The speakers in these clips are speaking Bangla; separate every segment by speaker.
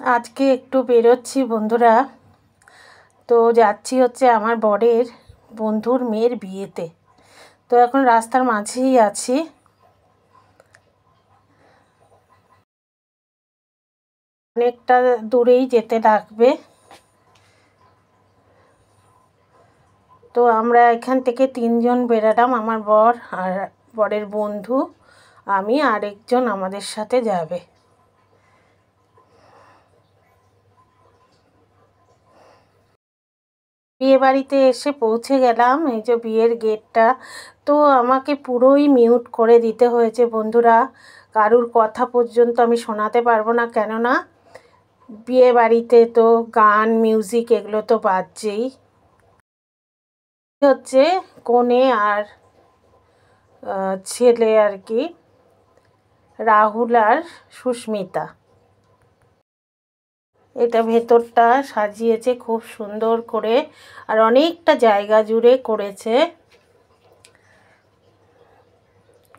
Speaker 1: আজকে একটু বেরোচ্ছি বন্ধুরা। তো যাচ্ছি হচ্ছে আমার বরের বন্ধুর মেয়ের বিয়েতে। তো এখন রাস্তার মাঝেই আছি। অনেকটা দূরেই যেতে লাগবে। তো আমরা এখান থেকে 3জন বেরালাম, আমার বর আর বরের বন্ধু, আমি আর একজন আমাদের সাথে যাবে। বিয়ে বাড়িতে এসে পৌঁছে গেলাম, এই যে বিয়ের গেটটা। তো আমাকে পুরোই মিউট করে দিতে হয়েছে বন্ধুরা, কারুর কথা পর্যন্ত আমি শোনাতে পারবো না, কেননা বিয়ে বাড়িতে তো গান মিউজিক এগুলো তো বাজছেই। হচ্ছে কনে আর ছেলে আর কি, রাহুল আর সুস্মিতা। এটা ভেতরটা সাজিয়েছে খুব সুন্দর করে, আর অনেকটা জায়গা জুড়ে করেছে,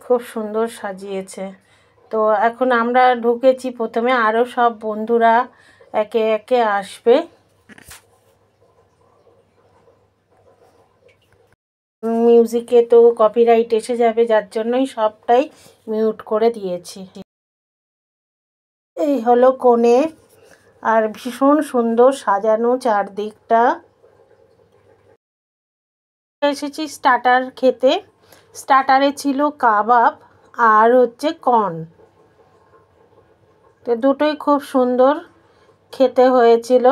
Speaker 1: খুব সুন্দর সাজিয়েছে। তো এখন আমরা ঢুকেছি, প্রথমে আরও সব বন্ধুরা একে একে আসবে। মিউজিকে তো কপিরাইট এসে যাবে, যার জন্যই সবটাই মিউট করে দিয়েছি। এই হলো কনে, আর ভীষণ সুন্দর সাজানো চারদিকটা। এসেছি স্টার্টার খেতে। স্টার্টারে ছিল কাবাব আর হচ্ছে কর্ন। তো দুটোই খুব সুন্দর খেতে হয়েছিল।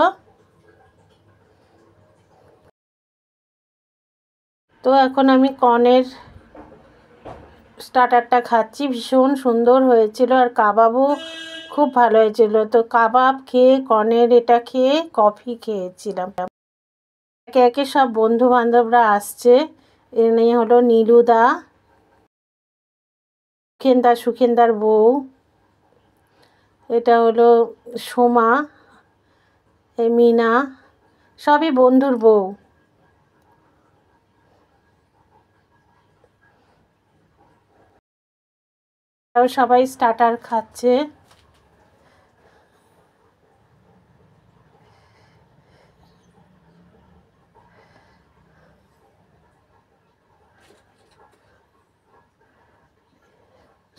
Speaker 1: তো এখন আমি কর্নের স্টার্টারটা খাচ্ছি, ভীষণ সুন্দর হয়েছিল, আর কাবাবও খুব ভালো হয়েছিল। তো কাবাব খেয়ে, কর্নের এটা খেয়ে কফি খেয়েছিলাম। একে একে সব বন্ধু বান্ধবরা আসছে। এনে হলো নীলুদা, সুখেন্দার বউ, এটা হলো সোমা, মিনা, সবই বন্ধুর বউ। সবাই স্টার্টার খাচ্ছে।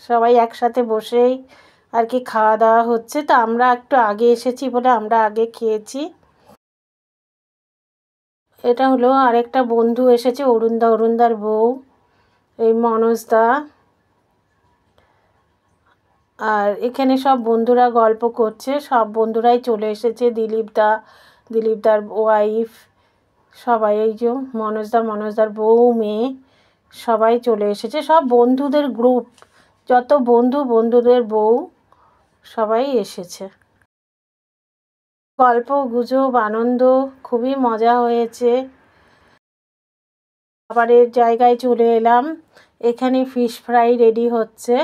Speaker 1: সবাই একসাথে বসেই আর কি খাওয়া দাওয়া হচ্ছে। তো আমরা একটু আগে এসেছি বলে আমরা আগে খেয়েছি। এটা হলো আরেকটা বন্ধু এসেছে, অরুণদার বউ, এই মনোজদা। আর এখানে সব বন্ধুরা গল্প করছে, সব বন্ধুরাই চলে এসেছে, দিলীপদার ওয়াইফ, সবাই, এই যে মনোজদার বউ, মেয়ে, সবাই চলে এসেছে। সব বন্ধুদের গ্রুপ, যত বন্ধুদের বউ সবাই এসেছে। গল্প গুজব আনন্দ, খুবই মজা হয়েছে। খাবারের জায়গায় চলে এলাম, এখানে ফিশ ফ্রাই রেডি হচ্ছে।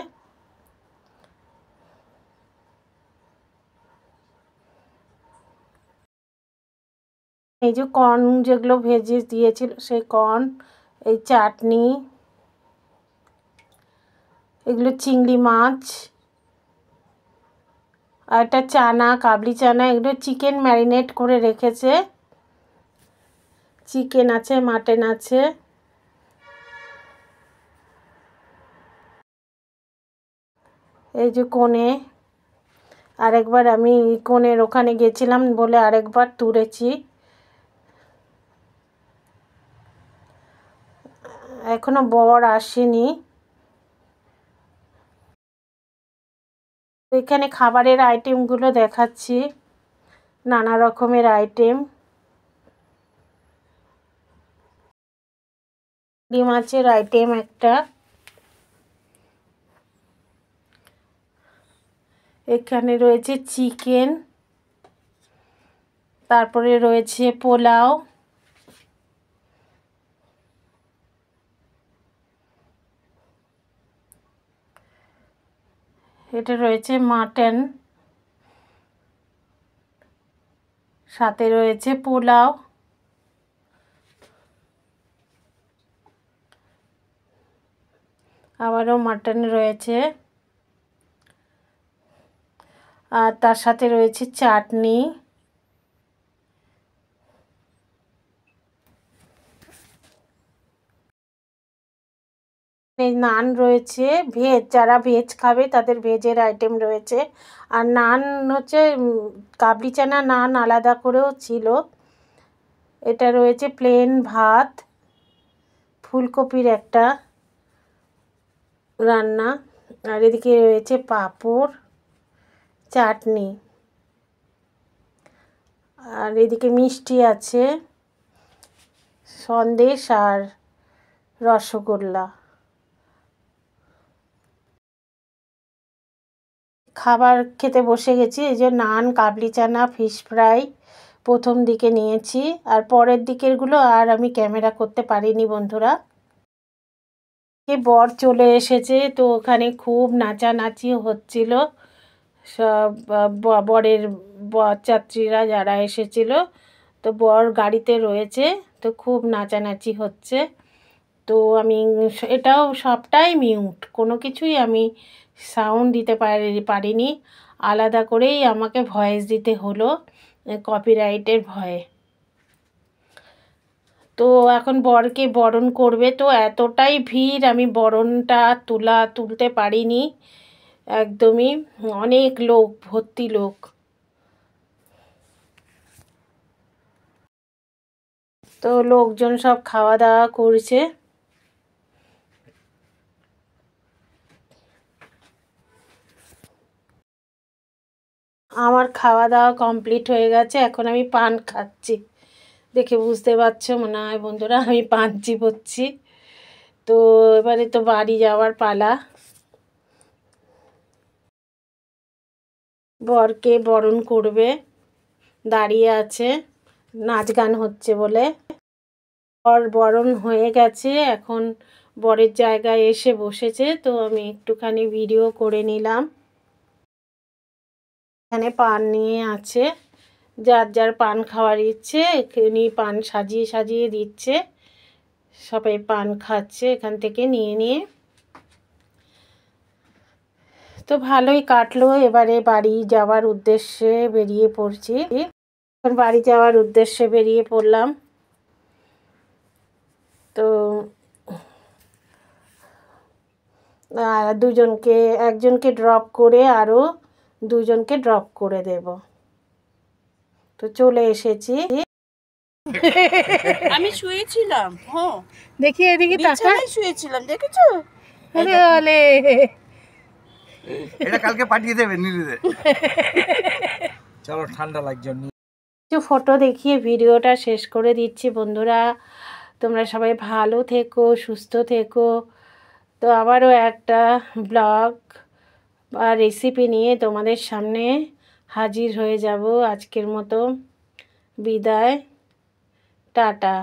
Speaker 1: এই যে কর্ন যেগুলো ভেজে দিয়েছিল, সেই কর্ন, এই চাটনি, এগুলো চিংড়ি মাছ, আর একটা চানা, কাবলি চানা, এগুলো চিকেন ম্যারিনেট করে রেখেছে। চিকেন আছে, মাটন আছে। এই যে কোণে, আরেকবার আমি কোণের ওখানে গেছিলাম বলে আরেকবার তুলেছি। এখনো বর আসেনি। এখানে খাবারের আইটেমগুলো দেখাচ্ছি, নানা রকমের আইটেম। চিংড়ি মাছের আইটেম একটা, এখানে রয়েছে চিকেন, তারপরে রয়েছে পোলাও, এটা রয়েছে মাটন, সাথে রয়েছে পোলাও, আবারও মাটন রয়েছে, আর তার সাথে রয়েছে চাটনি, নান রয়েছে, ভেজ, যারা ভেজ খাবে তাদের ভেজের আইটেম রয়েছে। আর নান হচ্ছে কাবলি চানা নান আলাদা করেও ছিল। এটা রয়েছে প্লেন ভাত, ফুলকপির একটা রান্না, আর এদিকে রয়েছে পাঁপড়, চাটনি, আর এদিকে মিষ্টি আছে, সন্দেশ আর রসগোল্লা। খাবার খেতে বসে গেছি। এই যে নান, কাবলি চানা, ফিশ ফ্রাই প্রথম দিকে নিয়েছি, আর পরের দিকেরগুলো আর আমি ক্যামেরা করতে পারিনি বন্ধুরা। বর চলে এসেছে, তো ওখানে খুব নাচানাচি হচ্ছিল। সব বরের বরযাত্রীরা যারা এসেছিল, তো বর গাড়িতে রয়েছে, তো খুব নাচানাচি হচ্ছে। তো আমি এটাও সবটাই মিউট, কোনো কিছুই আমি সাউন্ড দিতে পারিনি। আলাদা করেই আমাকে ভয়েস দিতে হলো কপিরাইটের ভয়ে। তো এখন বরকে বরণ করবে, তো এতটাই ভিড়, আমি বরণটা তুলতে পারিনি একদমই। অনেক লোক, ভর্তি লোক। তো লোকজন সব খাওয়া দাওয়া করছে। আমার খাওয়া দাওয়া কমপ্লিট হয়ে গেছে, এখন আমি পান খাচ্ছি। দেখে বুঝতে পারছো মনে হয় বন্ধুরা, আমি পান চিবোচ্ছি। তো এবারে তো বাড়ি যাওয়ার পালা। বরকে বরণ করবে, দাঁড়িয়ে আছে, নাচ গান হচ্ছে বলে। বর বরণ হয়ে গেছে, এখন বরের জায়গায় এসে বসেছে, তো আমি একটুখানি ভিডিও করে নিলাম। এখানে পান নিয়ে আছে, যার যার পান খাওয়ার ইচ্ছে উনি পান সাজিয়ে সাজিয়ে দিচ্ছে, সবাই পান খাচ্ছে এখান থেকে নিয়ে নিয়ে। তো ভালোই কাটলো। এবারে বাড়ি যাওয়ার উদ্দেশ্যে বেরিয়ে পড়ছি। এখন বাড়ি যাওয়ার উদ্দেশ্যে বেরিয়ে পড়লাম। তো একজনকে ড্রপ করে আরও দুজনকে ড্রপ করে দেব। তো চলে এসেছি।
Speaker 2: আমি শুয়েছিলাম, হ্যাঁ
Speaker 1: দেখি এদিকে তাকা,
Speaker 2: শুয়েছিলাম, দেখেছো?
Speaker 3: এটা কালকে পাঠিয়ে দেবে নিরিদে। চলো, ঠান্ডা লাগছে।
Speaker 1: কিছু ফটো দেখিয়ে ভিডিওটা শেষ করে দিচ্ছি বন্ধুরা। তোমরা সবাই ভালো থেকো, সুস্থ থেকো। তো আবারও একটা ব্লগ বা রেসিপি নিয়ে তোমাদের সামনে হাজির হয়ে যাব। আজকের মতো বিদায়, টাটা।